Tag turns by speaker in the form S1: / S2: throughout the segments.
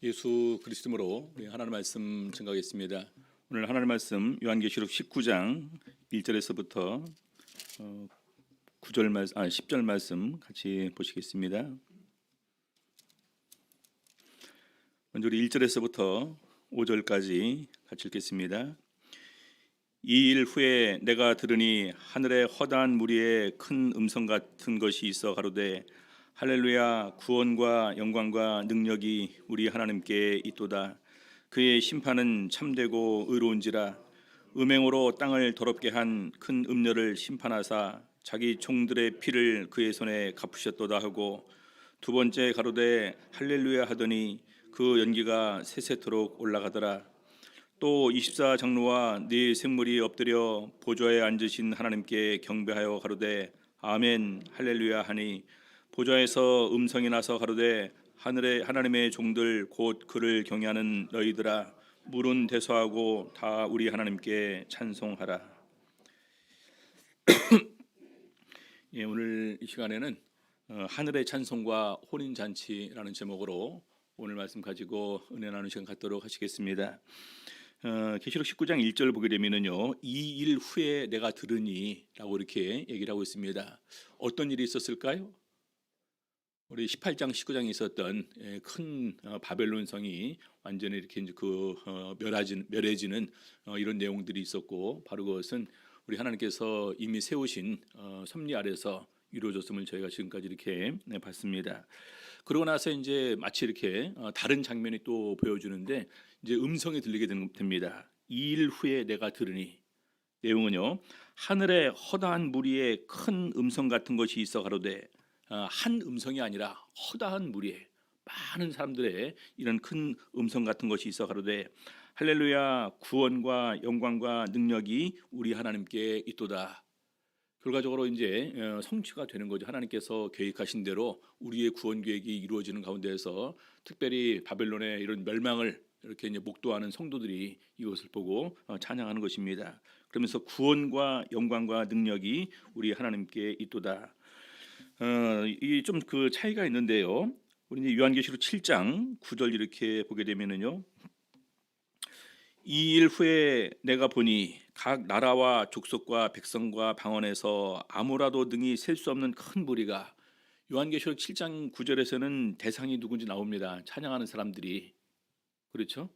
S1: 예수 그리스도로 우리 하나님 말씀 증거하겠습니다. 오늘 하나님 말씀 요한계시록 19장 1절에서부터 10절 말씀 같이 보시겠습니다. 먼저 우리 1절에서부터 5절까지 같이 읽겠습니다. 이 일 후에 내가 들으니 하늘에 허다한 무리의 큰 음성 같은 것이 있어 가로되 할렐루야, 구원과 영광과 능력이 우리 하나님께 있도다. 그의 심판은 참되고 의로운지라. 음행으로 땅을 더럽게 한 큰 음녀를 심판하사 자기 종들의 피를 그의 손에 갚으셨도다 하고, 두 번째 가로되 할렐루야 하더니 그 연기가 세세토록 올라가더라. 또 24장로와 네 생물이 엎드려 보좌에 앉으신 하나님께 경배하여 가로되 아멘 할렐루야 하니, 보좌에서 음성이 나서 가로되 하늘의 하나님의 종들 곧 그를 경외하는 너희들아, 물은 대소하고 다 우리 하나님께 찬송하라. 예, 오늘 이 시간에는 하늘의 찬송과 혼인잔치라는 제목으로 오늘 말씀 가지고 은혜 나누는 시간 갖도록 하시겠습니다. 계시록 19장 1절 보게 되면은요, 이 일 후에 내가 들으니 라고 이렇게 얘기를 하고 있습니다. 어떤 일이 있었을까요? 우리 18장 19장에 있었던 큰 바벨론 성이 완전히 이렇게 멸해지는 이런 내용들이 있었고, 바로 그것은 우리 하나님께서 이미 세우신 섭리 아래서 이루어졌음을 저희가 지금까지 이렇게 봤습니다. 그러고 나서 이제 마치 이렇게 다른 장면이 또 보여주는데, 이제 음성이 들리게 됩니다. 이 일 후에 내가 들으니, 내용은요, 하늘에 허다한 무리의 큰 음성 같은 것이 있어 가로되, 한 음성이 아니라 허다한 무리의 많은 사람들의 이런 큰 음성 같은 것이 있어 가로되 할렐루야, 구원과 영광과 능력이 우리 하나님께 있도다. 결과적으로 이제 성취가 되는 거죠. 하나님께서 계획하신 대로 우리의 구원 계획이 이루어지는 가운데에서 특별히 바벨론의 이런 멸망을 이렇게 이제 목도하는 성도들이 이것을 보고 찬양하는 것입니다. 그러면서 구원과 영광과 능력이 우리 하나님께 있도다. 이 좀 그 차이가 있는데요. 우리 이제 요한계시록 7장 9절 이렇게 보게 되면은요, 이 일 후에 내가 보니 각 나라와 족속과 백성과 방언에서 아무라도 능히 셀 수 없는 큰 무리가, 요한계시록 7장 9절에서는 대상이 누군지 나옵니다. 찬양하는 사람들이. 그렇죠?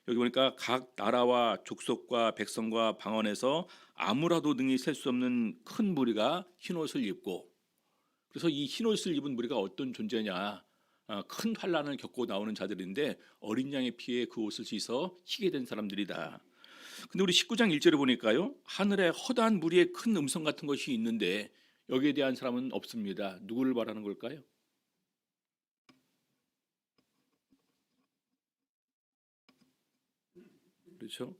S1: 여기 보니까 각 나라와 족속과 백성과 방언에서 아무라도 능히 셀 수 없는 큰 무리가 흰옷을 입고, 그래서 이 흰옷을 입은 무리가 어떤 존재냐, 큰 환란을 겪고 나오는 자들인데 어린 양의 피에 그 옷을 씻어 희게 된 사람들이다. 근데 우리 19장 1절에 보니까요, 하늘에 허다한 무리의 큰 음성 같은 것이 있는데 여기에 대한 사람은 없습니다. 누구를 말하는 걸까요? 그렇죠?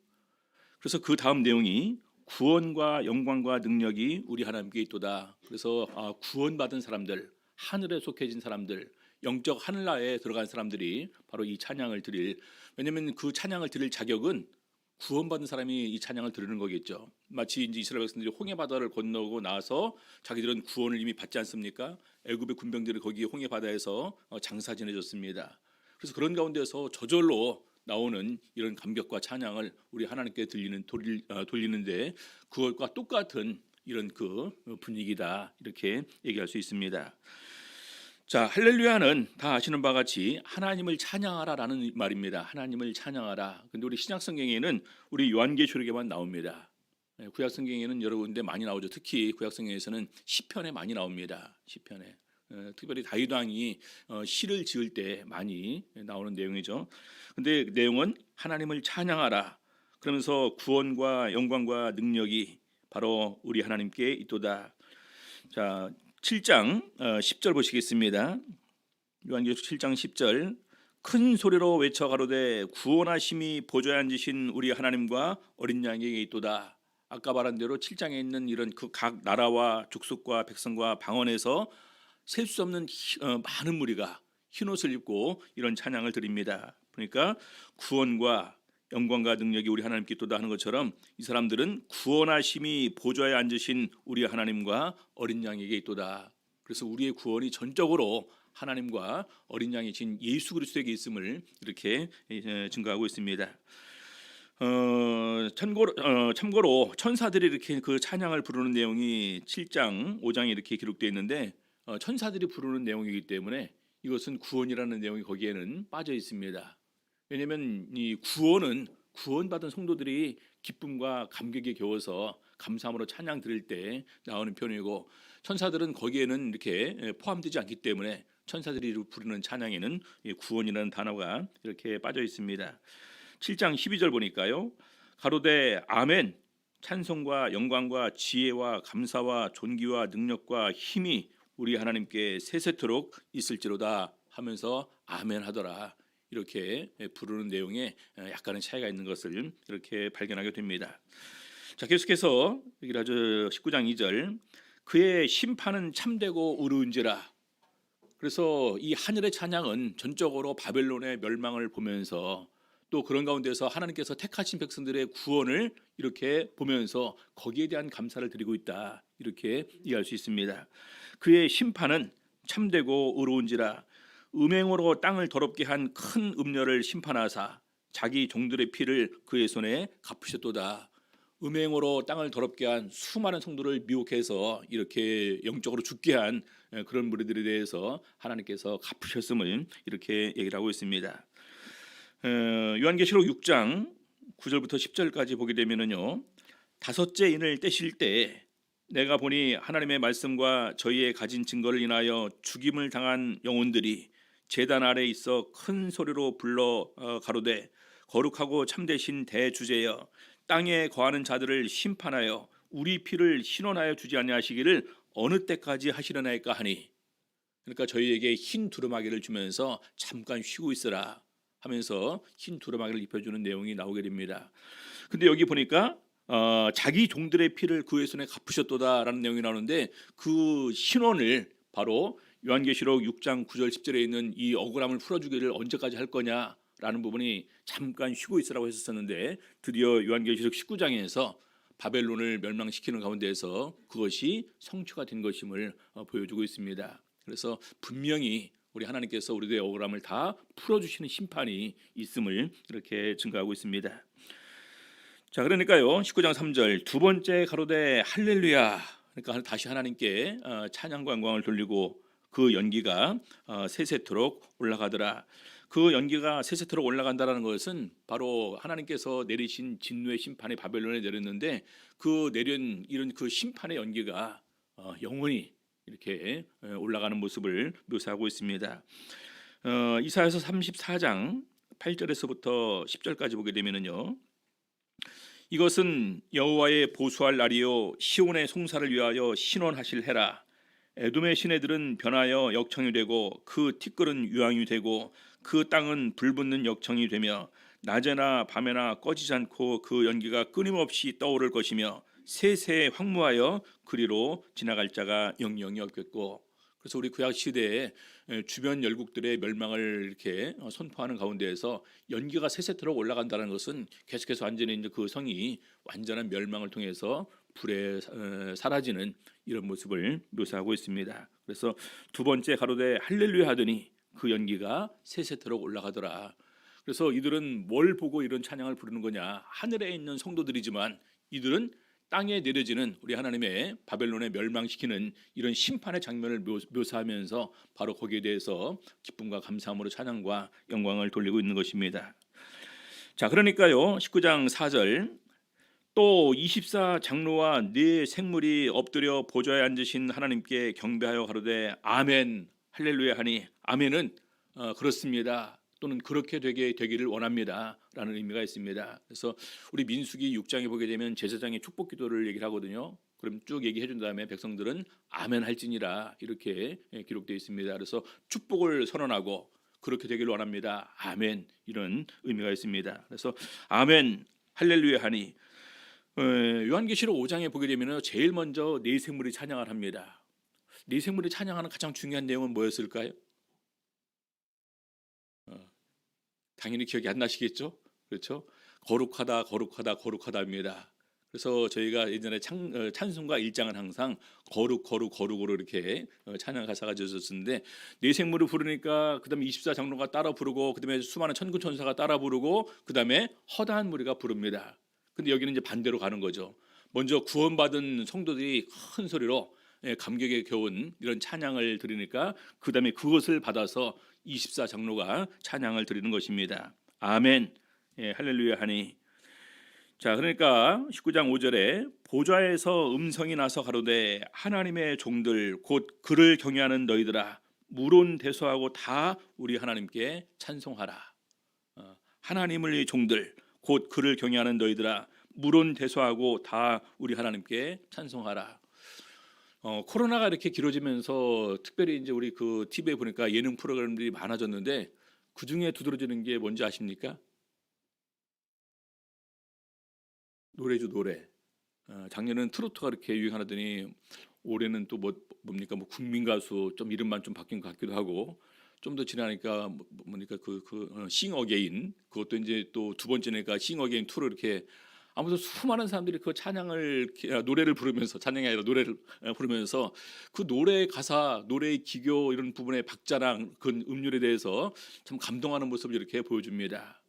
S1: 그래서 그 다음 내용이 구원과 영광과 능력이 우리 하나님께 있도다. 그래서 구원받은 사람들, 하늘에 속해진 사람들, 영적 하늘나라에 들어간 사람들이 바로 이 찬양을 드릴, 왜냐하면 그 찬양을 드릴 자격은 구원받은 사람이 이 찬양을 드리는 거겠죠. 마치 이제 이스라엘 백성들이 홍해 바다를 건너고 나서 자기들은 구원을 이미 받지 않습니까? 애굽의 군병들이 거기 홍해 바다에서 장사 지내졌습니다. 그래서 그런 가운데서 저절로 나오는 이런 감격과 찬양을 우리 하나님께 돌리는데, 그것과 똑같은 이런 그 분위기다, 이렇게 얘기할 수 있습니다. 자, 할렐루야는 다 아시는 바와 같이 하나님을 찬양하라라는 말입니다. 하나님을 찬양하라. 근데 우리 신약 성경에는 우리 요한계시록에만 나옵니다. 구약 성경에는 여러 군데 많이 나오죠. 특히 구약 성경에서는 시편에 많이 나옵니다. 시편에. 특별히 다윗 왕이 시를 지을 때 많이 나오는 내용이죠. 근데 내용은 하나님을 찬양하라. 그러면서 구원과 영광과 능력이 바로 우리 하나님께 있도다. 자, 7장 10절 보시겠습니다. 요한계시록 7장 10절, 큰 소리로 외쳐 가로되 구원하심이 보좌에 앉으신 우리 하나님과 어린 양에게 있도다. 아까 말한 대로 7장에 있는 이런 그 각 나라와 족속과 백성과 방언에서 셀 수 없는 많은 무리가 흰옷을 입고 이런 찬양을 드립니다. 그러니까 구원과 영광과 능력이 우리 하나님께 있도다 하는 것처럼 이 사람들은 구원하심이 보좌에 앉으신 우리 하나님과 어린 양에게 있도다. 그래서 우리의 구원이 전적으로 하나님과 어린 양이신 예수 그리스도에게 있음을 이렇게 증거하고 있습니다. 참고로 천사들이 이렇게 그 찬양을 부르는 내용이 7장 5장에 이렇게 기록되어 있는데 천사들이 부르는 내용이기 때문에 이것은 구원이라는 내용이 거기에는 빠져 있습니다. 왜냐하면 이 구원받은 성도들이 기쁨과 감격에 겨워서 감사함으로 찬양 드릴 때 나오는 편이고, 천사들은 거기에는 이렇게 포함되지 않기 때문에 천사들이 부르는 찬양에는 구원이라는 단어가 이렇게 빠져 있습니다. 7장 12절 보니까요, 가로되 아멘, 찬송과 영광과 지혜와 감사와 존귀와 능력과 힘이 우리 하나님께 세세토록 있을지로다 하면서 아멘 하더라, 이렇게 부르는 내용에 약간의 차이가 있는 것을 이렇게 발견하게 됩니다. 자, 계속해서 여기 아주 19장 2절, 그의 심판은 참되고 의로운지라. 그래서 이 하늘의 찬양은 전적으로 바벨론의 멸망을 보면서 또 그런 가운데서 하나님께서 택하신 백성들의 구원을 이렇게 보면서 거기에 대한 감사를 드리고 있다, 이렇게 이해할 수 있습니다. 그의 심판은 참되고 의로운지라. 음행으로 땅을 더럽게 한 큰 음녀를 심판하사 자기 종들의 피를 그의 손에 갚으셨도다. 음행으로 땅을 더럽게 한 수많은 성도를 미혹해서 이렇게 영적으로 죽게 한 그런 무리들에 대해서 하나님께서 갚으셨음을 이렇게 얘기를 하고 있습니다. 요한계시록 6장 9절부터 10절까지 보게 되면은요, 다섯째 인을 떼실 때 내가 보니 하나님의 말씀과 저희의 가진 증거를 인하여 죽임을 당한 영혼들이 제단 아래 있어 큰 소리로 불러 가로되 거룩하고 참되신 대주제여, 땅에 거하는 자들을 심판하여 우리 피를 신원하여 주지 아니하시기를 어느 때까지 하시려나이까 하니. 그러니까 저희에게 흰 두루마기를 주면서 잠깐 쉬고 있으라 하면서 흰 두루마기를 입혀주는 내용이 나오게 됩니다. 근데 여기 보니까 자기 종들의 피를 그의 손에 갚으셨도다라는 내용이 나오는데, 그 신원을 바로 요한계시록 6장 9절 10절에 있는 이 억울함을 풀어주기를 언제까지 할 거냐라는 부분이 잠깐 쉬고 있으라고 했었는데, 드디어 요한계시록 19장에서 바벨론을 멸망시키는 가운데에서 그것이 성취가 된 것임을 보여주고 있습니다. 그래서 분명히 우리 하나님께서 우리들의 억울함을 다 풀어주시는 심판이 있음을 이렇게 증거하고 있습니다. 자, 그러니까요, 19장 3절 두 번째 가로되 할렐루야. 그러니까 다시 하나님께 찬양과 영광을 돌리고 그 연기가 세세토록 올라가더라. 그 연기가 세세토록 올라간다라는 것은 바로 하나님께서 내리신 진노의 심판이 바벨론에 내렸는데, 그 내린 이런 그 심판의 연기가 영원히 이렇게 올라가는 모습을 묘사하고 있습니다. 이사야서 34장 8절에서부터 10절까지 보게 되면은요, 이것은 여호와의 보수할 날이요 시온의 송사를 위하여 신원하실 해라. 에돔의 시내들은 변하여 역청이 되고 그 티끌은 유황이 되고 그 땅은 불붙는 역청이 되며 낮에나 밤에나 꺼지지 않고 그 연기가 끊임없이 떠오를 것이며 세세에 황무하여 그리로 지나갈 자가 영영이 없겠고. 그래서 우리 구약 시대에 주변 열국들의 멸망을 이렇게 선포하는 가운데에서 연기가 세세토록 올라간다는 것은 계속해서 완전히 이제 그 성이 완전한 멸망을 통해서 불에 사라지는 이런 모습을 묘사하고 있습니다. 그래서 두 번째 가로되 할렐루야 하더니 그 연기가 세세토록 올라가더라. 그래서 이들은 뭘 보고 이런 찬양을 부르는 거냐? 하늘에 있는 성도들이지만 이들은 땅에 내려지는 우리 하나님의 바벨론에 멸망시키는 이런 심판의 장면을 묘사하면서 바로 거기에 대해서 기쁨과 감사함으로 찬양과 영광을 돌리고 있는 것입니다. 자, 그러니까요, 19장 4절 또 24장로와 네 생물이 엎드려 보좌에 앉으신 하나님께 경배하여 가로되 아멘 할렐루야 하니, 아멘은 그렇습니다 또는 그렇게 되기를 원합니다 라는 의미가 있습니다. 그래서 우리 민수기 6장에 보게 되면 제사장의 축복 기도를 얘기를 하거든요. 그럼 쭉 얘기해 준 다음에 백성들은 아멘 할지니라 이렇게 기록되어 있습니다. 그래서 축복을 선언하고 그렇게 되기를 원합니다, 아멘, 이런 의미가 있습니다. 그래서 아멘 할렐루야 하니, 요한계시록 5장에 보게 되면 제일 먼저 네 생물이 찬양을 합니다. 네 생물이 찬양하는 가장 중요한 내용은 뭐였을까요? 당연히 기억이 안 나시겠죠? 그렇죠? 거룩하다 거룩하다 거룩하다입니다. 그래서 저희가 예전에 찬송가 1장은 항상 거룩 거룩 거룩으로 이렇게 찬양 가사가 지어졌었는데 네 생물을 부르니까 그다음에 24장로가 따라 부르고 그다음에 수많은 천군 천사가 따라 부르고 그다음에 허다한 무리가 부릅니다. 근데 여기는 이제 반대로 가는 거죠. 먼저 구원받은 성도들이 큰 소리로 감격에 겨운 이런 찬양을 드리니까 그다음에 그것을 받아서 24장로가 찬양을 드리는 것입니다. 아멘. 할렐루야 하니. 자, 그러니까 19장 5절에 보좌에서 음성이 나서 가로되 하나님의 종들 곧 그를 경외하는 너희들아 물론대소하고 다 우리 하나님께 찬송하라. 하나님의 종들 곧 그를 경외하는 너희들아 물론대소하고 다 우리 하나님께 찬송하라. 코로나가 이렇게 길어지면서 특별히 이제 우리 그 TV에 보니까 예능 프로그램들이 많아졌는데 그 중에 두드러지는 게 뭔지 아십니까? 노래죠, 노래. 작년에는 트로트가 이렇게 유행하더니 올해는 또 뭡니까 뭐 국민 가수 좀 이름만 좀 바뀐 것 같기도 하고 좀 더 지나니까 뭡니까 싱 어게인 그것도 이제 또 두 번째니까 싱 어게인 2로 이렇게 아무튼 수많은 사람들이 그 찬양을 노래를 부르면서 찬양이 아니라 노래를 부르면서 그 노래 가사 노래의 기교 이런 부분의 박자랑 그 음률에 대해서 참 감동하는 모습을 이렇게 보여줍니다.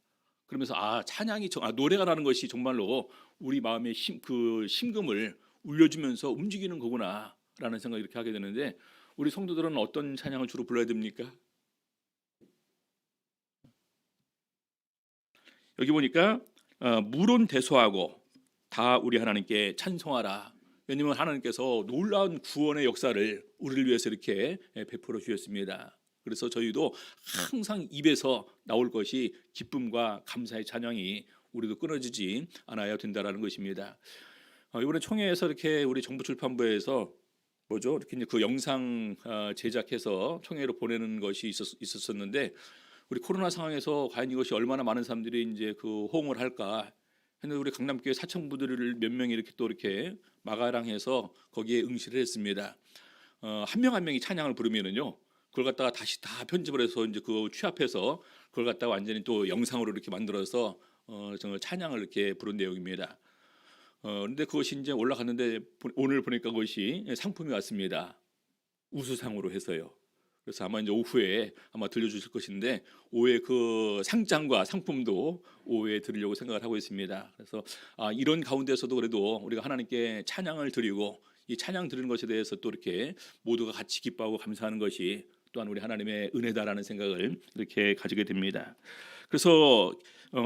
S1: 그러면서 찬양이 노래가 나는 것이 정말로 우리 마음의 심금을 울려주면서 움직이는 거구나라는 생각을 이렇게 하게 되는데 우리 성도들은 어떤 찬양을 주로 불러야 됩니까? 여기 보니까 물론대소하고 다 우리 하나님께 찬송하라. 왜냐하면 하나님께서 놀라운 구원의 역사를 우리를 위해서 이렇게 베풀어 주셨습니다. 그래서 저희도 항상 입에서 나올 것이 기쁨과 감사의 찬양이 우리도 끊어지지 않아야 된다라는 것입니다. 이번에 총회에서 이렇게 우리 정부출판부에서 이렇게 그 영상 제작해서 총회로 보내는 것이 있었는데 우리 코로나 상황에서 과연 이것이 얼마나 많은 사람들이 이제 그 호응을 할까 했는데 우리 강남교회 사청부들을 몇 명이 이렇게 또 이렇게 마가랑해서 거기에 응시를 했습니다. 한 명 한 명이 찬양을 부르면은요. 그걸 갖다가 다시 다 편집을 해서 이제 그거 취합해서 그걸 갖다가 완전히 또 영상으로 이렇게 만들어서 정말 찬양을 이렇게 부른 내용입니다. 그런데 그것이 이제 올라갔는데 오늘 보니까 그것이 상품이 왔습니다. 우수상으로 해서요. 그래서 아마 이제 오후에 아마 들려주실 것인데 오후에 그 상장과 상품도 오후에 드리려고 생각을 하고 있습니다. 그래서 이런 가운데서도 그래도 우리가 하나님께 찬양을 드리고 이 찬양 드리는 것에 대해서 또 이렇게 모두가 같이 기뻐하고 감사하는 것이 또한 우리 하나님의 은혜다라는 생각을 이렇게 가지게 됩니다. 그래서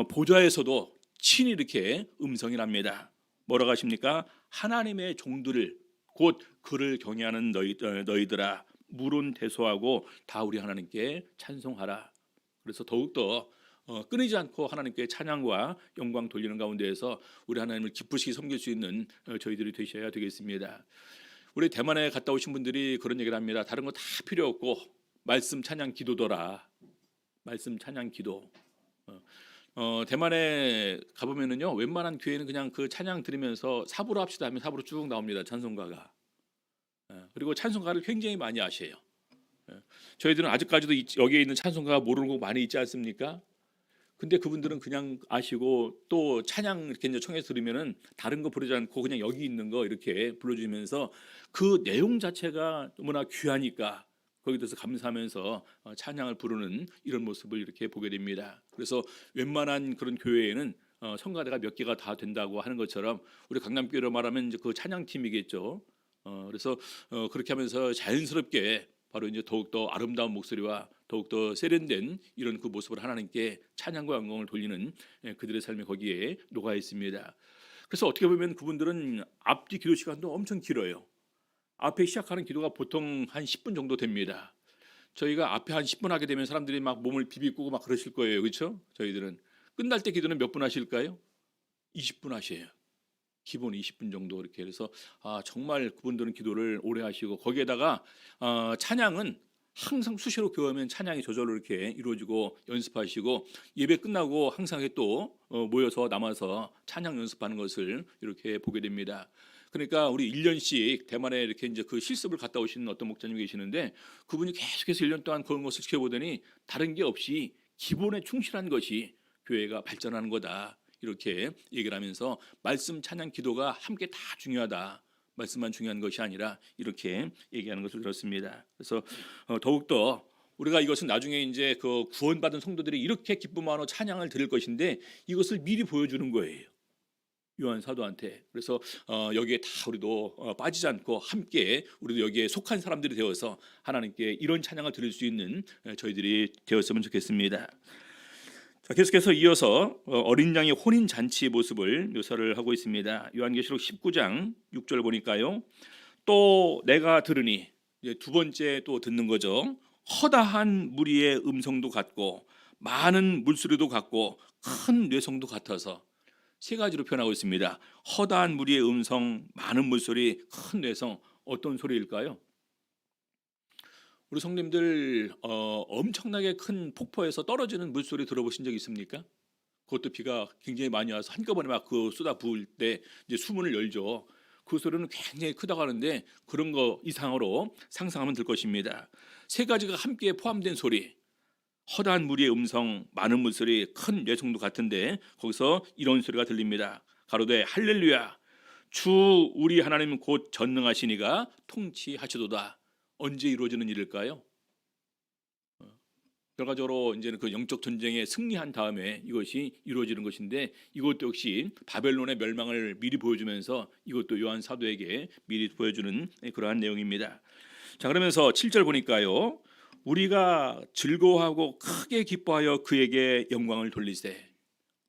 S1: 보좌에서도 친히 이렇게 음성이 납니다. 뭐라고 하십니까? 하나님의 종들을 곧 그를 경외하는 너희들아 물론대소하고 다 우리 하나님께 찬송하라. 그래서 더욱더 끊이지 않고 하나님께 찬양과 영광 돌리는 가운데에서 우리 하나님을 기쁘시게 섬길 수 있는 저희들이 되셔야 되겠습니다. 우리 대만에 갔다 오신 분들이 그런 얘기를 합니다. 다른 거 다 필요 없고 말씀 찬양 기도더라. 말씀 찬양 기도. 대만에 가보면은요 웬만한 교회는 그냥 그 찬양 들으면서 사부로 합시다 하면 사부로 쭉 나옵니다. 찬송가가. 그리고 찬송가를 굉장히 많이 아셔요. 저희들은 아직까지도 여기에 있는 찬송가가 모르는 곡 많이 있지 않습니까? 근데 그분들은 그냥 아시고 또 찬양 이렇게 이제 청해서 들으면은 다른 거 부르지 않고 그냥 여기 있는 거 이렇게 불러주면서 그 내용 자체가 너무나 귀하니까 거기에 대해서 감사하면서 찬양을 부르는 이런 모습을 이렇게 보게 됩니다. 그래서 웬만한 그런 교회에는 성가대가 몇 개가 다 된다고 하는 것처럼 우리 강남교회로 말하면 이제 그 찬양팀이겠죠. 그래서 그렇게 하면서 자연스럽게 바로 이제 더욱더 아름다운 목소리와 더욱더 세련된 이런 그 모습을 하나님께 찬양과 영광을 돌리는 그들의 삶이 거기에 녹아 있습니다. 그래서 어떻게 보면 그분들은 앞뒤 기도 시간도 엄청 길어요. 앞에 시작하는 기도가 보통 한 10분 정도 됩니다. 저희가 앞에 한 10분 하게 되면 사람들이 막 몸을 비비고 막 그러실 거예요. 그렇죠? 저희들은 끝날 때 기도는 몇 분 하실까요? 20분 하셔요. 기본 20분 정도 이렇게 해서 정말 그분들은 기도를 오래 하시고 거기에다가 찬양은 항상 수시로 교회하면 찬양이 저절로 이렇게 이루어지고 연습하시고 예배 끝나고 항상 또 모여서 남아서 찬양 연습하는 것을 이렇게 보게 됩니다. 그러니까 우리 1년씩 대만에 이렇게 이제 그 실습을 갔다 오시는 어떤 목사님이 계시는데 그분이 계속해서 1년 동안 그런 것을 지켜보더니 다른 게 없이 기본에 충실한 것이 교회가 발전하는 거다. 이렇게 얘기를 하면서 말씀 찬양 기도가 함께 다 중요하다. 말씀만 중요한 것이 아니라 이렇게 얘기하는 것을 들었습니다. 그래서 더욱더 우리가 이것은 나중에 이제 그 구원받은 성도들이 이렇게 기쁨하며 찬양을 드릴 것인데 이것을 미리 보여주는 거예요. 요한 사도한테. 그래서 여기에 다 우리도 빠지지 않고 함께 우리도 여기에 속한 사람들이 되어서 하나님께 이런 찬양을 드릴 수 있는 저희들이 되었으면 좋겠습니다. 자, 계속해서 이어서 어린 양의 혼인 잔치의 모습을 묘사를 하고 있습니다. 요한계시록 19장 6절 보니까요. 또 내가 들으니, 이제 두 번째 또 듣는 거죠. 허다한 무리의 음성도 같고 많은 물소리도 같고 큰 뇌성도 같아서, 세 가지로 표현하고 있습니다. 허다한 무리의 음성, 많은 물소리, 큰 뇌성. 어떤 소리일까요? 우리 성님들 엄청나게 큰 폭포에서 떨어지는 물소리 들어보신 적 있습니까? 그것도 비가 굉장히 많이 와서 한꺼번에 막 그 쏟아 부을 때 이제 수문을 열죠. 그 소리는 굉장히 크다고 하는데 그런 거 이상으로 상상하면 될 것입니다. 세 가지가 함께 포함된 소리. 허다한 무리의 음성, 많은 물소리, 큰 뇌성도 같은데 거기서 이런 소리가 들립니다. 가로되 할렐루야, 주 우리 하나님 곧 전능하시니가 통치하시도다. 언제 이루어지는 일일까요? 결과적으로 이제는 그 영적 전쟁에 승리한 다음에 이것이 이루어지는 것인데, 이것도 역시 바벨론의 멸망을 미리 보여주면서 이것도 요한 사도에게 미리 보여주는 그러한 내용입니다. 자, 그러면서 7절 보니까요. 우리가 즐거워하고 크게 기뻐하여 그에게 영광을 돌리세.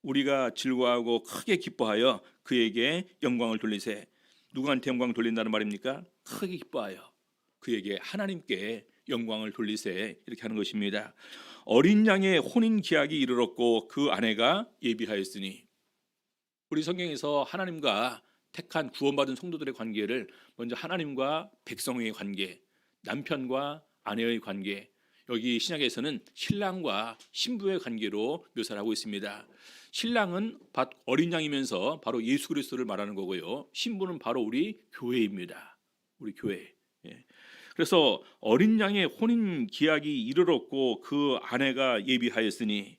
S1: 우리가 즐거워하고 크게 기뻐하여 그에게 영광을 돌리세. 누구한테 영광을 돌린다는 말입니까? 크게 기뻐하여 그에게, 하나님께 영광을 돌리세, 이렇게 하는 것입니다. 어린 양의 혼인 기약이 이르렀고 그 아내가 예비하였으니, 우리 성경에서 하나님과 택한 구원받은 성도들의 관계를 먼저 하나님과 백성의 관계, 남편과 아내의 관계, 여기 신약에서는 신랑과 신부의 관계로 묘사를 하고 있습니다. 신랑은 어린 양이면서 바로 예수 그리스도를 말하는 거고요. 신부는 바로 우리 교회입니다. 우리 교회. 예. 그래서 어린 양의 혼인 기약이 이르렀고 그 아내가 예비하였으니,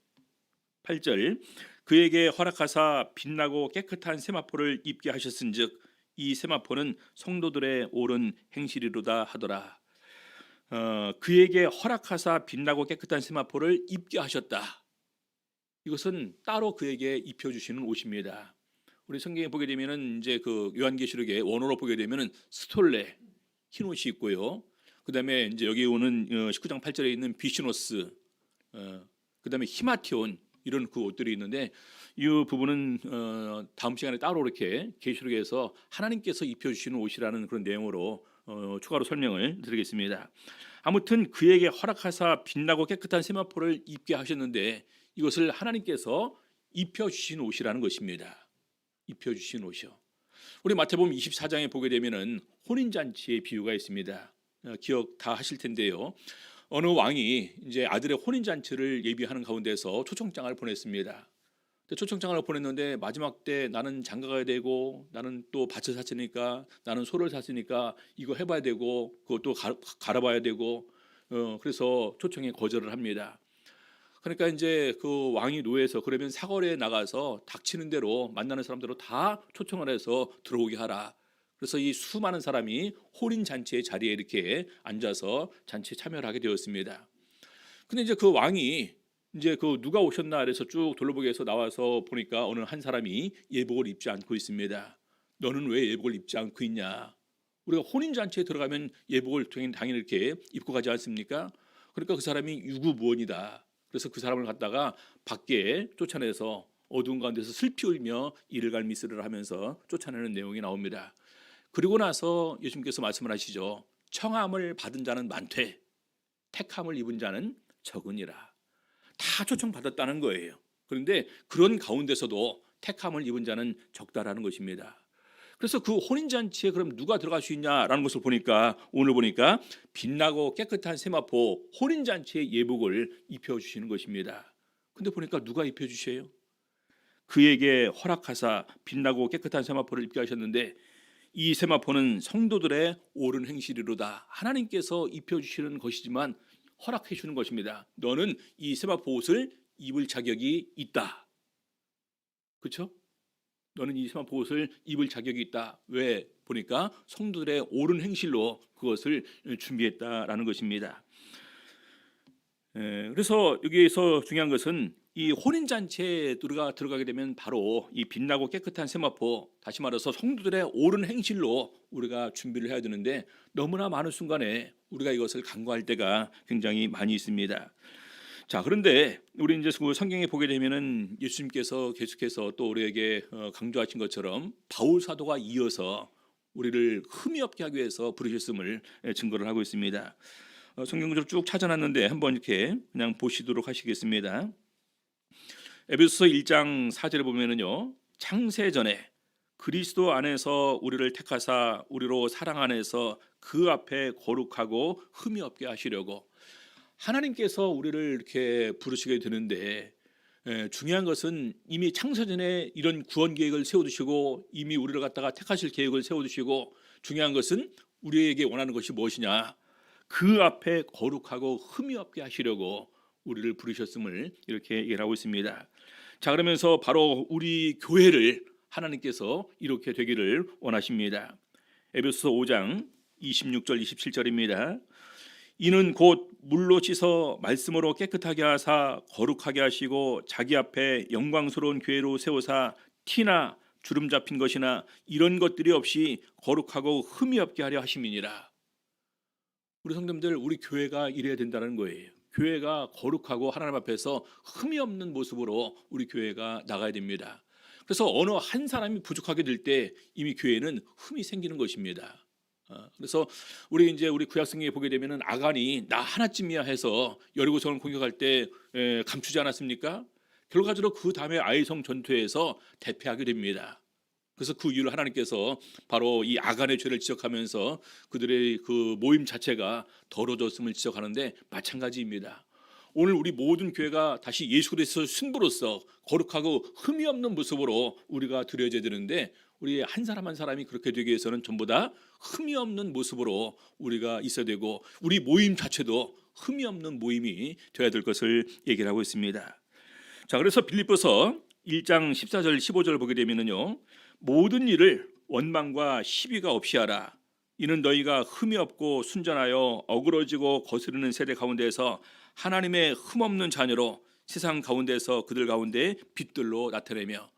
S1: 8절, 그에게 허락하사 빛나고 깨끗한 세마포를 입게 하셨은즉 이 세마포는 성도들의 옳은 행실이로다 하더라. 그에게 허락하사 빛나고 깨끗한 세마포를 입게 하셨다. 이것은 따로 그에게 입혀주시는 옷입니다. 우리 성경에 보게 되면은 이제 그 요한계시록의 원어로 보게 되면은 스톨레, 흰 옷이 있고요. 그다음에 이제 여기 오는 19장 8절에 있는 비시노스, 그다음에 히마티온, 이런 그 옷들이 있는데 이 부분은 다음 시간에 따로 이렇게 계시록에서 하나님께서 입혀주시는 옷이라는 그런 내용으로 추가로 설명을 드리겠습니다. 아무튼 그에게 허락하사 빛나고 깨끗한 세마포를 입게 하셨는데 이것을 하나님께서 입혀주신 옷이라는 것입니다. 입혀주신 옷이요. 우리 마태복음 24장에 보게 되면은 혼인잔치의 비유가 있습니다. 기억 다 하실 텐데요. 어느 왕이 이제 아들의 혼인잔치를 예비하는 가운데서 초청장을 보냈습니다. 초청장을 보냈는데 마지막 때 나는 장가가야 되고, 나는 또 밭을 샀으니까, 나는 소를 샀으니까 이거 해봐야 되고, 그것도 갈아봐야 되고, 그래서 초청에 거절을 합니다. 그러니까 이제 그 왕이 노해서 그러면 사거리에 나가서 닥치는 대로 만나는 사람대로 다 초청을 해서 들어오게 하라. 그래서 이 수많은 사람이 혼인 잔치의 자리에 이렇게 앉아서 잔치에 참여를 하게 되었습니다. 근데 이제 그 왕이 이제 그 누가 오셨나 그래서 쭉 둘러보기 위해서 나와서 보니까 어느 한 사람이 예복을 입지 않고 있습니다. 너는 왜 예복을 입지 않고 있냐? 우리가 혼인 잔치에 들어가면 예복을 당연히 이렇게 입고 가지 않습니까? 그러니까 그 사람이 유구무원이다. 그래서 그 사람을 갖다가 밖에 쫓아내서 어두운 가운데서 슬피 울며 이를 갈미스를 하면서 쫓아내는 내용이 나옵니다. 그리고 나서 예수님께서 말씀을 하시죠. 청함을 받은 자는 많되 택함을 입은 자는 적으니라. 다 초청받았다는 거예요. 그런데 그런 가운데서도 택함을 입은 자는 적다라는 것입니다. 그래서 그 혼인잔치에 그럼 누가 들어갈 수 있냐라는 것을 보니까, 오늘 보니까 빛나고 깨끗한 세마포 혼인잔치의 예복을 입혀주시는 것입니다. 근데 보니까 누가 입혀주세요? 그에게 허락하사 빛나고 깨끗한 세마포를 입게 하셨는데 이 세마포는 성도들의 옳은 행실이로다. 하나님께서 입혀주시는 것이지만 허락해 주는 것입니다. 너는 이 세마포 옷을 입을 자격이 있다. 그렇죠? 너는 이 세마포 옷을 입을 자격이 있다. 왜? 보니까 성도들의 옳은 행실로 그것을 준비했다라는 것입니다. 그래서 여기에서 중요한 것은 이 혼인잔치에 우리가 들어가게 되면 바로 이 빛나고 깨끗한 세마포, 다시 말해서 성도들의 옳은 행실로 우리가 준비를 해야 되는데 너무나 많은 순간에 우리가 이것을 간과할 때가 굉장히 많이 있습니다. 자, 그런데 우리 이제 그 성경에 보게 되면은 예수님께서 계속해서 또 우리에게 강조하신 것처럼 바울 사도가 이어서 우리를 흠이 없게 하기 위해서 부르셨음을 증거를 하고 있습니다. 성경 구절 쭉 찾아놨는데 한번 이렇게 그냥 보시도록 하시겠습니다. 에베소서 1장 4절에 보면은요, 창세 전에 그리스도 안에서 우리를 택하사 우리로 사랑 안에서 그 앞에 거룩하고 흠이 없게 하시려고. 하나님께서 우리를 이렇게 부르시게 되는데 중요한 것은 이미 창세전에 이런 구원 계획을 세워두시고 이미 우리를 갖다가 택하실 계획을 세워두시고, 중요한 것은 우리에게 원하는 것이 무엇이냐, 그 앞에 거룩하고 흠이 없게 하시려고 우리를 부르셨음을 이렇게 얘기를 하고 있습니다. 자, 그러면서 바로 우리 교회를 하나님께서 이렇게 되기를 원하십니다. 에베소서 5장 26절 27절입니다. 이는 곧 물로 씻어 말씀으로 깨끗하게 하사 거룩하게 하시고 자기 앞에 영광스러운 교회로 세우사 티나 주름 잡힌 것이나 이런 것들이 없이 거룩하고 흠이 없게 하려 하심이니라. 우리 성도님들, 우리 교회가 이래야 된다는 거예요. 교회가 거룩하고 하나님 앞에서 흠이 없는 모습으로 우리 교회가 나가야 됩니다. 그래서 어느 한 사람이 부족하게 될 때 이미 교회는 흠이 생기는 것입니다. 그래서 우리 구약 성경에 보게 되면은 아간이 나 하나쯤이야 해서 여리고성을 공격할 때 감추지 않았습니까? 결과적으로 그 다음에 아이성 전투에서 대패하게 됩니다. 그래서 그 이유를 하나님께서 바로 이 아간의 죄를 지적하면서 그들의 그 모임 자체가 더러워졌음을 지적하는데 마찬가지입니다. 오늘 우리 모든 교회가 다시 예수 그리스도의 신부로서 거룩하고 흠이 없는 모습으로 우리가 드려져야 되는데, 우리 한 사람 한 사람이 그렇게 되기 위해서는 전부 다 흠이 없는 모습으로 우리가 있어야 되고, 우리 모임 자체도 흠이 없는 모임이 되어야 될 것을 얘기를 하고 있습니다. 자, 그래서 빌립보서 1장 14절 15절 보게 되면은요, 모든 일을 원망과 시비가 없이 하라. 이는 너희가 흠이 없고 순전하여 어그러지고 거스르는 세대 가운데에서 하나님의 흠없는 자녀로 세상 가운데서 그들 가운데 빛들로 나타내며.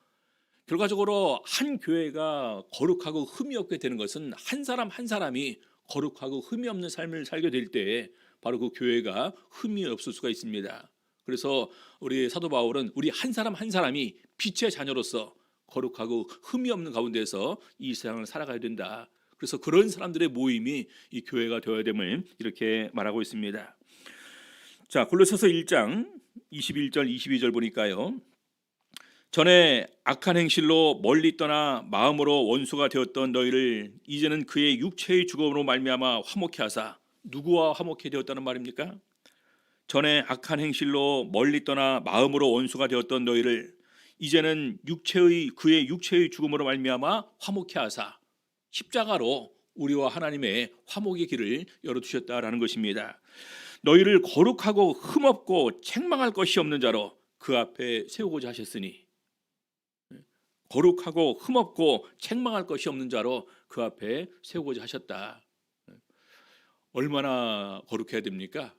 S1: 결과적으로 한 교회가 거룩하고 흠이 없게 되는 것은 한 사람 한 사람이 거룩하고 흠이 없는 삶을 살게 될 때 바로 그 교회가 흠이 없을 수가 있습니다. 그래서 우리 사도 바울은 우리 한 사람 한 사람이 빛의 자녀로서 거룩하고 흠이 없는 가운데서 이 세상을 살아가야 된다. 그래서 그런 사람들의 모임이 이 교회가 되어야 됨을 이렇게 말하고 있습니다. 자, 골로새서 1장 21절 22절 보니까요, 전에 악한 행실로 멀리 떠나 마음으로 원수가 되었던 너희를 이제는 그의 육체의 죽음으로 말미암아 화목케 하사. 누구와 화목케 되었다는 말입니까? 전에 악한 행실로 멀리 떠나 마음으로 원수가 되었던 너희를 이제는 그의 육체의 죽음으로 말미암아 화목케 하사. 십자가로 우리와 하나님의 화목의 길을 열어두셨다라는 것입니다. 너희를 거룩하고 흠없고 책망할 것이 없는 자로 그 앞에 세우고자 하셨으니, 거룩하고 흠없고 책망할 것이 없는 자로 그 앞에 세우고자 하셨다. 얼마나 거룩해야 됩니까?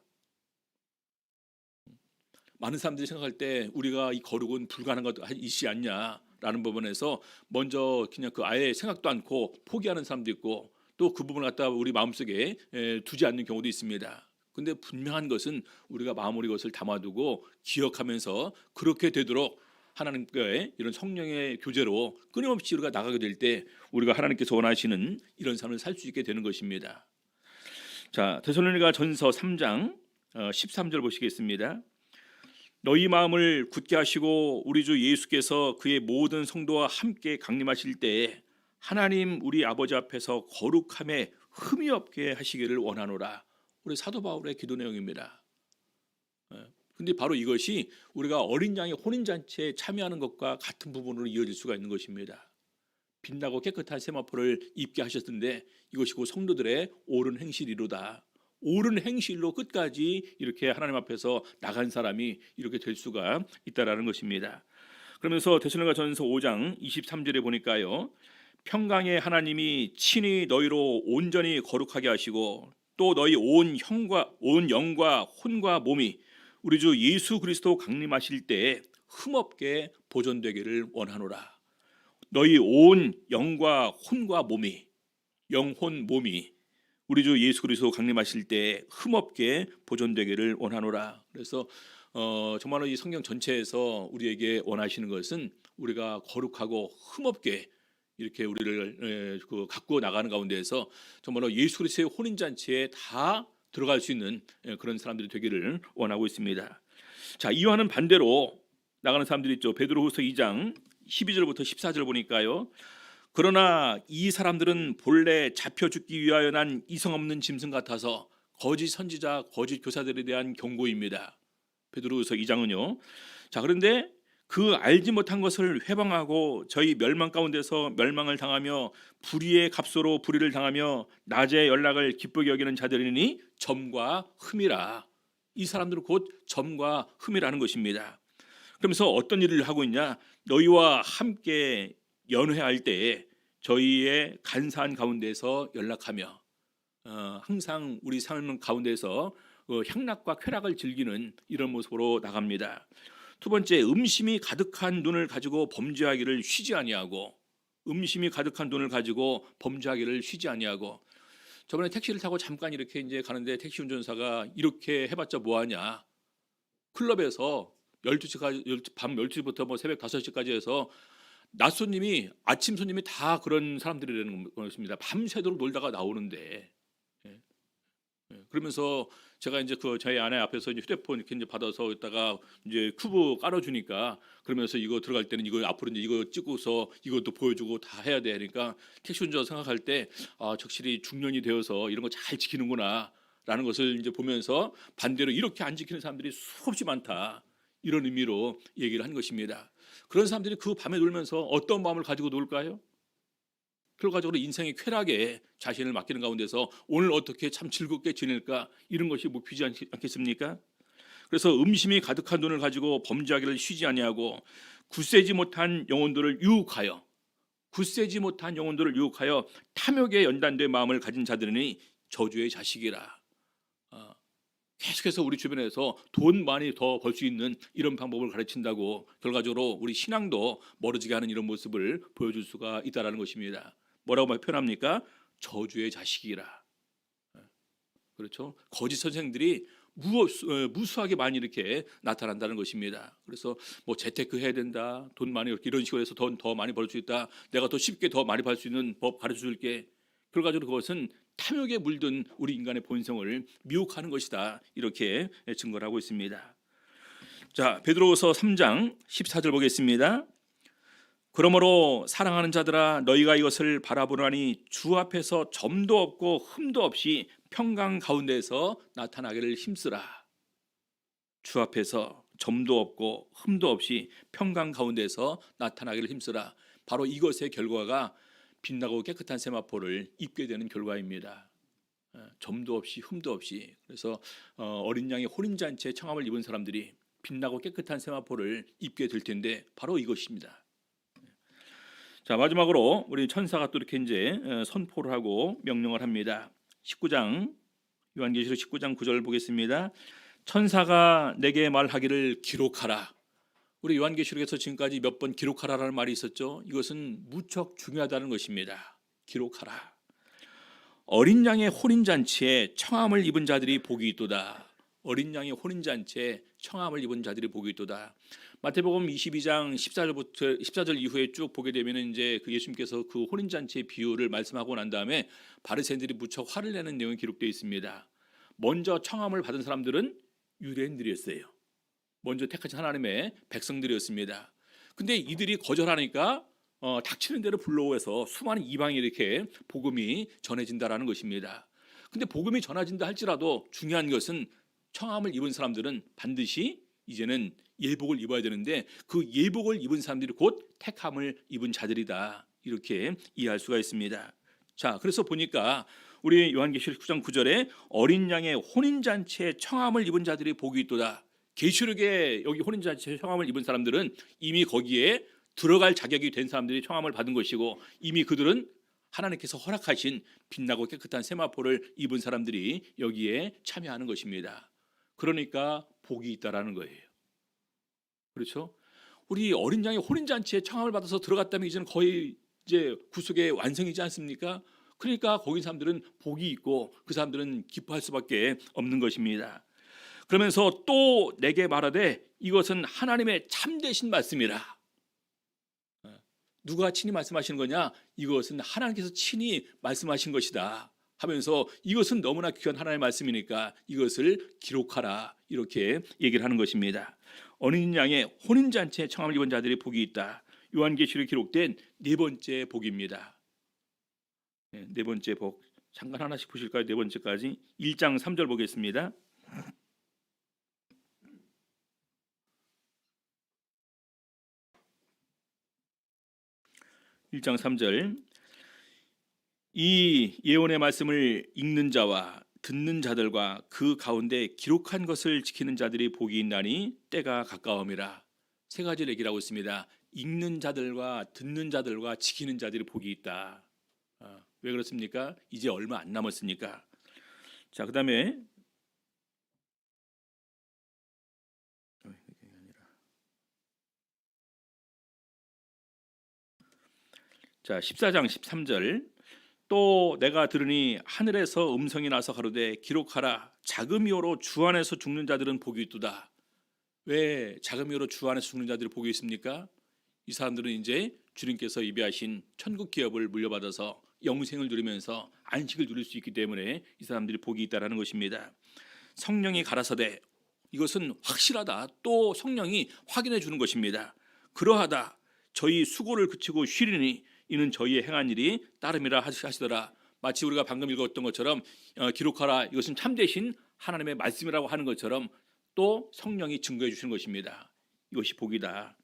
S1: 많은 사람들이 생각할 때 우리가 이 거룩은 불가능한 것 있지 않냐라는 부분에서 먼저 그냥 그 아예 생각도 않고 포기하는 사람도 있고, 또 그 부분을 갖다 우리 마음속에 두지 않는 경우도 있습니다. 근데 분명한 것은 우리가 마음으로 이것을 담아두고 기억하면서 그렇게 되도록 하나님과의 이런 성령의 교제로 끊임없이 우리가 나가게 될 때 우리가 하나님께서 원하시는 이런 삶을 살 수 있게 되는 것입니다. 자, 데살로니가 전서 3장 13절 보시겠습니다. 너희 마음을 굳게 하시고 우리 주 예수께서 그의 모든 성도와 함께 강림하실 때에 하나님 우리 아버지 앞에서 거룩함에 흠이 없게 하시기를 원하노라. 우리 사도 바울의 기도 내용입니다. 근데 바로 이것이 우리가 어린 양의 혼인잔치에 참여하는 것과 같은 부분으로 이어질 수가 있는 것입니다. 빛나고 깨끗한 세마포를 입게 하셨는데 이것이 곧 성도들의 옳은 행실이로다. 옳은 행실로 끝까지 이렇게 하나님 앞에서 나간 사람이 이렇게 될 수가 있다라는 것입니다. 그러면서 데살로니가전서 5장 23절에 보니까요. 평강의 하나님이 친히 너희로 온전히 거룩하게 하시고 또 너희 온 영과 혼과 몸이 우리 주 예수 그리스도 강림하실 때에 흠없게 보존되기를 원하노라. 너희 온 영과 혼과 몸이 영혼 몸이 우리 주 예수 그리스도 강림하실 때 흠없게 보존되기를 원하노라. 그래서 정말로 이 성경 전체에서 우리에게 원하시는 것은 우리가 거룩하고 흠없게 이렇게 우리를 갖고 나가는 가운데에서 정말로 예수 그리스도의 혼인 잔치에 다 들어갈 수 있는 그런 사람들이 되기를 원하고 있습니다. 자, 이와는 반대로 나가는 사람들이 있죠. 베드로후서 2장 12절부터 14절 보니까요. 그러나 이 사람들은 본래 잡혀 죽기 위하여 난 이성 없는 짐승 같아서 거짓 선지자, 거짓 교사들에 대한 경고입니다. 베드로후서 2장은요. 자, 그런데 그 알지 못한 것을 회방하고 저희 멸망 가운데서 멸망을 당하며 불의의 값으로 불의를 당하며 낮의 연락을 기쁘게 여기는 자들이니 점과 흠이라. 이 사람들은 곧 점과 흠이라는 것입니다. 그러면서 어떤 일을 하고 있냐? 너희와 함께 연회할 때에 저희의 간사한 가운데서 연락하며 항상 우리 삶 가운데서 향락과 쾌락을 즐기는 이런 모습으로 나갑니다. 두 번째, 음심이 가득한 눈을 가지고 범죄하기를 쉬지 아니하고, 음심이 가득한 눈을 가지고 범죄하기를 쉬지 아니하고. 저번에 택시를 타고 잠깐 이렇게 이제 가는데 택시 운전사가 이렇게 해봤자 뭐하냐, 클럽에서 12시까지 밤 12시부터 뭐 새벽 5시까지 해서 낮 손님이 아침 손님이 다 그런 사람들이라는 것입니다. 밤새도록 놀다가 나오는데. 그러면서 제가 이제 저희 아내 앞에서 이제 휴대폰 이렇게 이제 받아서 있다가 이제 큐브 깔아주니까 그러면서 이거 들어갈 때는 이거 앞으로 이제 이거 찍고서 이것도 보여주고 다 해야 돼. 그러니까 택시 운전 생각할 때 적실히 중년이 되어서 이런 거 잘 지키는구나라는 것을 이제 보면서 반대로 이렇게 안 지키는 사람들이 수없이 많다. 이런 의미로 얘기를 한 것입니다. 그런 사람들이 그 밤에 놀면서 어떤 마음을 가지고 놀까요? 결과적으로 인생의 쾌락에 자신을 맡기는 가운데서 오늘 어떻게 참 즐겁게 지낼까, 이런 것이 목표지 않겠습니까? 그래서 음심이 가득한 눈을 가지고 범죄하기를 쉬지 아니하고 굳세지 못한 영혼들을 유혹하여 탐욕에 연단된 마음을 가진 자들이니 저주의 자식이라. 계속해서 우리 주변에서 돈 많이 더 벌 수 있는 이런 방법을 가르친다고 결과적으로 우리 신앙도 멀어지게 하는 이런 모습을 보여줄 수가 있다는 것입니다. 뭐라고 표현합니까? 저주의 자식이라. 그렇죠? 거짓 선생들이 무수하게 많이 이렇게 나타난다는 것입니다. 그래서 뭐 재테크 해야 된다, 돈 많이 이런 식으로 해서 돈 더 많이 벌 수 있다, 내가 더 쉽게 더 많이 벌 수 있는 법 가르쳐 줄게. 결과적으로 그것은 탐욕에 물든 우리 인간의 본성을 미혹하는 것이다, 이렇게 증거를 하고 있습니다. 자, 베드로후서 3장 14절 보겠습니다. 그러므로 사랑하는 자들아, 너희가 이것을 바라보라니 주 앞에서 점도 없고 흠도 없이 평강 가운데서 나타나기를 힘쓰라. 주 앞에서 점도 없고 흠도 없이 평강 가운데서 나타나기를 힘쓰라. 바로 이것의 결과가 빛나고 깨끗한 세마포를 입게 되는 결과입니다. 점도 없이 흠도 없이. 그래서 어린 양의 혼인잔치에 청함을 입은 사람들이 빛나고 깨끗한 세마포를 입게 될 텐데 바로 이것입니다. 자, 마지막으로 우리 천사가 또 이렇게 이제 선포를 하고 명령을 합니다. 19장, 요한계시록 19장 9절 보겠습니다. 천사가 내게 말하기를 기록하라. 우리 요한계시록에서 지금까지 몇 번 기록하라라는 말이 있었죠. 이것은 무척 중요하다는 것입니다. 기록하라. 어린 양의 혼인잔치에 청함을 입은 자들이 복이 있도다. 어린 양의 혼인잔치에 청함을 입은 자들이 복이 있도다. 마태복음 22장 14절 이후에 쭉 보게 되면 이제 그 예수님께서 그 혼인잔치의 비유를 말씀하고 난 다음에 바리새인들이 무척 화를 내는 내용이 기록되어 있습니다. 먼저 청함을 받은 사람들은 유대인들이었어요. 먼저 택하신 하나님의 백성들이었습니다. 근데 이들이 거절하니까 닥치는 대로 불러오해서 수많은 이방이 이렇게 복음이 전해진다라는 것입니다. 근데 복음이 전해진다 할지라도 중요한 것은 청함을 입은 사람들은 반드시 이제는 예복을 입어야 되는데 그 예복을 입은 사람들이 곧 택함을 입은 자들이다, 이렇게 이해할 수가 있습니다. 자, 그래서 보니까 우리 요한계시록 9장 9절에 어린 양의 혼인잔치에 청함을 입은 자들이 복이 있도다. 계시록에 여기 혼인잔치 청함을 입은 사람들은 이미 거기에 들어갈 자격이 된 사람들이 청함을 받은 것이고, 이미 그들은 하나님께서 허락하신 빛나고 깨끗한 세마포를 입은 사람들이 여기에 참여하는 것입니다. 그러니까 복이 있다라는 거예요. 그렇죠? 우리 어린 양의 혼인잔치에 청함을 받아서 들어갔다면 이제는 거의 이제 구속의 완성이지 않습니까? 그러니까 거기 사람들은 복이 있고 그 사람들은 기뻐할 수밖에 없는 것입니다. 그러면서 또 내게 말하되 이것은 하나님의 참되신 말씀이라. 누가 친히 말씀하시는 거냐? 이것은 하나님께서 친히 말씀하신 것이다 하면서 이것은 너무나 귀한 하나님의 말씀이니까 이것을 기록하라, 이렇게 얘기를 하는 것입니다. 어린 양의 혼인잔치에 청함을 입은 자들이 복이 있다. 요한계시록에 기록된 네 번째 복입니다. 네 번째 복, 잠깐 하나씩 보실까요? 네 번째까지 1장 3절 보겠습니다. 1장 3절, 이 예언의 말씀을 읽는 자와 듣는 자들과 그 가운데 기록한 것을 지키는 자들이 복이 있나니 때가 가까움이라. 세 가지를 얘기를 하고 있습니다. 읽는 자들과 듣는 자들과 지키는 자들이 복이 있다. 왜 그렇습니까? 이제 얼마 안 남았으니까. 자, 그 다음에 자 14장 13절, 또 내가 들으니 하늘에서 음성이 나서 가로되 기록하라, 자금이요로 주 안에서 죽는 자들은 복이 있도다. 왜 자금이요로 주 안에서 죽는 자들이 복이 있습니까? 이 사람들은 이제 주님께서 예비하신 천국 기업을 물려받아서 영생을 누리면서 안식을 누릴 수 있기 때문에 이 사람들이 복이 있다라는 것입니다. 성령이 가라사대, 이것은 확실하다. 또 성령이 확인해 주는 것입니다. 그러하다 저희 수고를 그치고 쉬리니 이는 저희의 행한 일이 따름이라 하시더라. 마치 우리가 방금 읽었던 것처럼 기록하라, 이것은 참되신 하나님의 말씀이라고 하는 것처럼 또 성령이 증거해 주시는 것입니다. 이것이 복이다.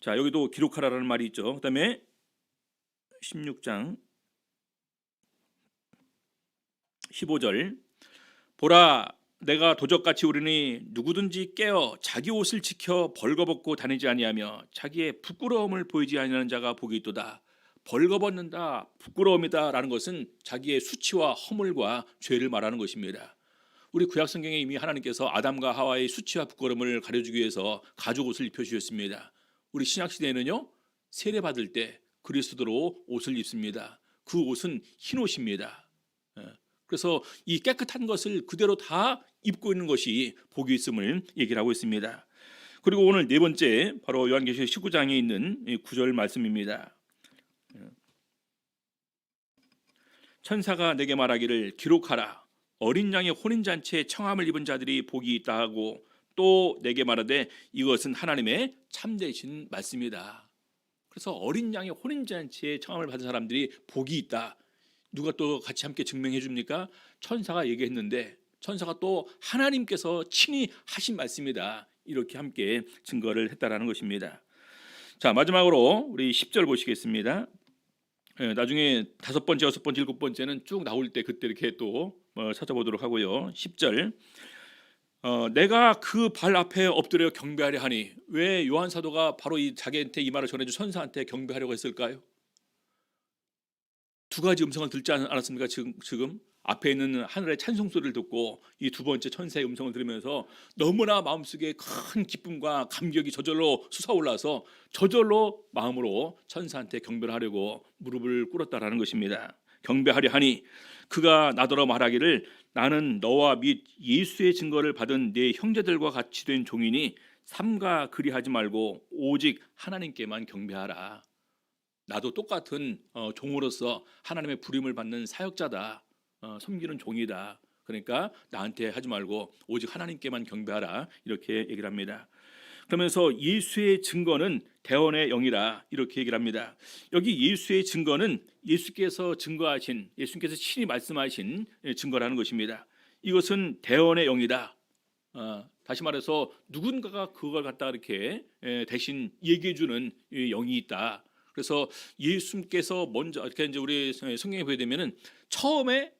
S1: 자, 여기도 기록하라라는 말이 있죠. 그 다음에 16장 15절, 보라 내가 도적같이 오르니 누구든지 깨어 자기 옷을 지켜 벌거벗고 다니지 아니하며 자기의 부끄러움을 보이지 아니하는 자가 복이 있도다. 벌거벗는다, 부끄러움이다라는 것은 자기의 수치와 허물과 죄를 말하는 것입니다. 우리 구약 성경에 이미 하나님께서 아담과 하와의 수치와 부끄러움을 가려주기 위해서 가죽 옷을 입혀주셨습니다. 우리 신약 시대에는요, 세례 받을 때 그리스도로 옷을 입습니다. 그 옷은 흰 옷입니다. 그래서 이 깨끗한 것을 그대로 다 입고 있는 것이 복이 있음을 얘기를 하고 있습니다. 그리고 오늘 네 번째, 바로 요한계시록 19장에 있는 9절 말씀입니다. 천사가 내게 말하기를 기록하라, 어린 양의 혼인잔치에 청함을 입은 자들이 복이 있다 하고 또 내게 말하되 이것은 하나님의 참되신 말씀이다. 그래서 어린 양의 혼인잔치에 청함을 받은 사람들이 복이 있다. 누가 또 같이 함께 증명해 줍니까? 천사가 얘기했는데 천사가 또 하나님께서 친히 하신 말씀이다. 이렇게 함께 증거를 했다라는 것입니다. 자, 마지막으로 우리 10절 보시겠습니다. 나중에 5번째, 6번째, 7번째는 쭉 나올 때 그때 이렇게 또 찾아보도록 하고요. 10절, 내가 그 발 앞에 엎드려 경배하려 하니. 왜 요한 사도가 바로 이 자기한테 이 말을 전해준 천사한테 경배하려고 했을까요? 두 가지 음성을 듣지 않았습니까? 지금 앞에 있는 하늘의 찬송 소리를 듣고 이 두 번째 천사의 음성을 들으면서 너무나 마음속에 큰 기쁨과 감격이 저절로 솟아올라서 저절로 마음으로 천사한테 경배를 하려고 무릎을 꿇었다라는 것입니다. 경배하려 하니 그가 나더러 말하기를 나는 너와 및 예수의 증거를 받은 네 형제들과 같이 된 종이니 삼가 그리하지 말고 오직 하나님께만 경배하라. 나도 똑같은 종으로서 하나님의 부름을 받는 사역자다. 섬기는 종이다. 그러니까 나한테 하지 말고 오직 하나님께만 경배하라. 이렇게 얘기를 합니다. 그러면서 예수의 증거는 대언의 영이라 이렇게 얘기를 합니다. 여기 예수의 증거는 예수께서 증거하신, 예수께서 친히 말씀하신 증거라는 것입니다. 이것은 대언의 영이다. 다시 말해서 누군가가 그걸 갖다 이렇게 대신 얘기해주는 영이 있다. 그래서 예수님께서 먼저 이렇게 이제 우리 성경에 보게 되면은 처음에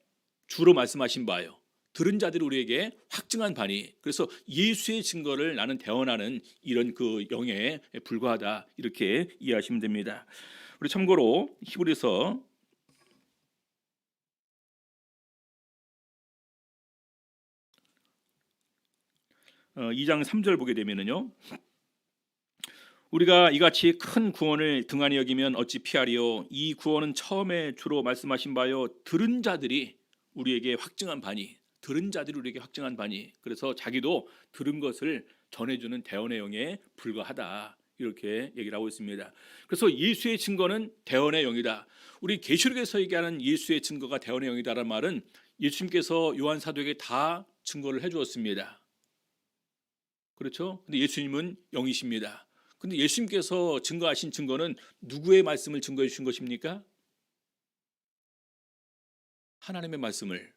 S1: 주로 말씀하신 바예요. 들은 자들이 우리에게 확증한 바니, 그래서 예수의 증거를 나는 대언하는 이런 그 영에 불과하다, 이렇게 이해하시면 됩니다. 우리 참고로 히브리서 2장 3절 보게 되면은요, 우리가 이같이 큰 구원을 등한히 여기면 어찌 피하리요. 이 구원은 처음에 주로 말씀하신 바요, 들은 자들이 우리에게 확증한 바니, 들은 자들이 우리에게 확증한 바니, 그래서 자기도 들은 것을 전해주는 대언의 영에 불과하다, 이렇게 얘기를 하고 있습니다. 그래서 예수의 증거는 대언의 영이다. 우리 계시록에서 얘기하는 예수의 증거가 대언의 영이다라는 말은 예수님께서 요한 사도에게 다 증거를 해주었습니다. 그렇죠? 근데 예수님은 영이십니다. 근데 예수님께서 증거하신 증거는 누구의 말씀을 증거해 주신 것입니까? 하나님의 말씀을.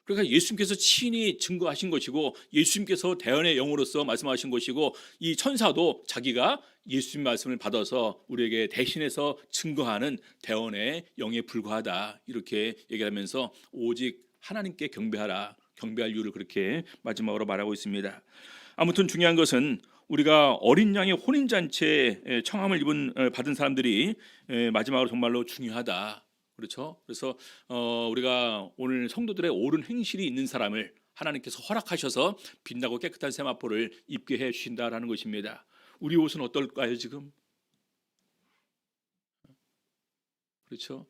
S1: 그러니까 예수님께서 친히 증거하신 것이고, 예수님께서 대언의 영으로서 말씀하신 것이고, 이 천사도 자기가 예수님 말씀을 받아서 우리에게 대신해서 증거하는 대언의 영에 불과하다, 이렇게 얘기하면서 오직 하나님께 경배하라, 경배할 이유를 그렇게 마지막으로 말하고 있습니다. 아무튼 중요한 것은 우리가 어린 양의 혼인잔치에 청함을 받은 사람들이 마지막으로 정말로 중요하다. 그렇죠? 그래서 우리가 오늘 성도들의 옳은 행실이 있는 사람을 하나님께서 허락하셔서 빛나고 깨끗한 세마포를 입게 해 주신다라는 것입니다. 우리 옷은 어떨까요 지금? 그렇죠?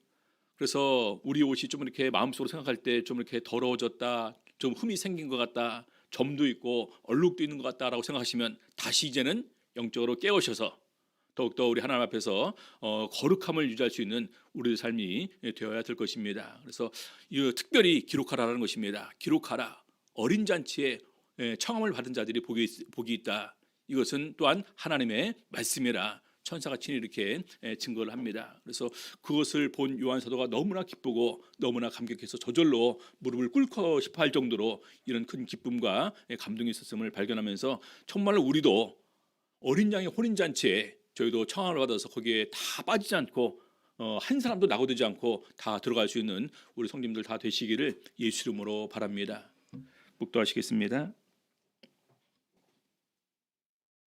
S1: 그래서 우리 옷이 좀 이렇게 마음속으로 생각할 때 좀 이렇게 더러워졌다, 좀 흠이 생긴 것 같다, 점도 있고 얼룩도 있는 것 같다라고 생각하시면 다시 이제는 영적으로 깨우셔서 더욱더 우리 하나님 앞에서 거룩함을 유지할 수 있는 우리의 삶이 되어야 될 것입니다. 그래서 특별히 기록하라는 것입니다. 기록하라. 어린 잔치에 청함을 받은 자들이 복이 있다. 이것은 또한 하나님의 말씀이라 천사가 친히 이렇게 증거를 합니다. 그래서 그것을 본 요한 사도가 너무나 기쁘고 너무나 감격해서 저절로 무릎을 꿇고 싶어 할 정도로 이런 큰 기쁨과 감동이 있었음을 발견하면서 정말로 우리도 어린 양의 혼인잔치에 저희도 청함을 받아서 거기에 다 빠지지 않고 한 사람도 낙오되지 않고 다 들어갈 수 있는 우리 성님들 다 되시기를 예수 이름으로 바랍니다. 묵도하시겠습니다.